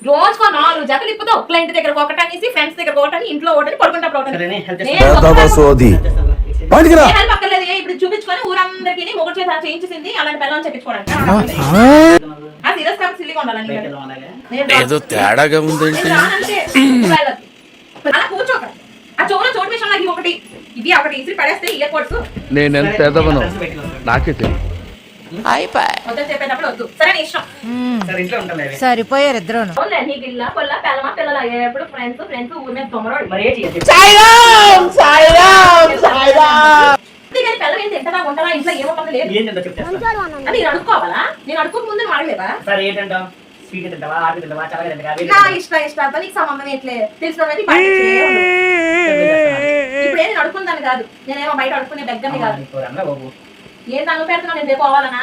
రోజుకో 4 జతలు ఇప్పుతావు. క్లయింట్ దగ్గర ఒకటనేసి, ఫ్రెండ్స్ దగ్గర ఒకటని, ఇంట్లో ఒకటని, పడుకుంటా పక్కలేదు. ఇప్పుడు చూపించుకొని ఊరందరికీ మొగుడు చేత చేయించింది అలాంటి పిల్లలు చెప్పించుకోవడానికి సీరియస్ కాబట్టి సిల్లిగా ఉండాలని ఏదో తేడాగా ఉందంటే అలా కూర్చోక. ఆ చోట చోటు విషయం నాకు ఒకటి ఇది ఒకటి ఇసి పడేస్తే ఇయర్ పోడ్స్ నేను ఎంత పెద్దవను నాకే తెలియదు. వద్దని చెప్పేటప్పుడు వద్దు. సరే నీ ఇష్టం. సరిపోయారు ఇద్దరు. నీకు ఇల్లా పొల్ల పిల్లమా పిల్లలు అయ్యేప్పుడు ఫ్రెండ్స్ ఫ్రెండ్స్ ఊరి మీద తొమ్మరాడు పిల్లలు ఏం తింటారా ఉంటారా ఇంట్లో ఏముంటుంది లేదు అది నేను అడుక్కోవాలా? నేను అడుక్కోక ముందే మాడలేదా? ఇష్టాలతో నీకు సంబంధం ఎట్లే తెలిసిన ఇప్పుడు నేను అడుకుందాను కాదు. నేనేమో బయట అడుక్కునే దగ్గరని కాదు. ఏం తను పెడుతున్నా నేను రేపు పోవాలనా?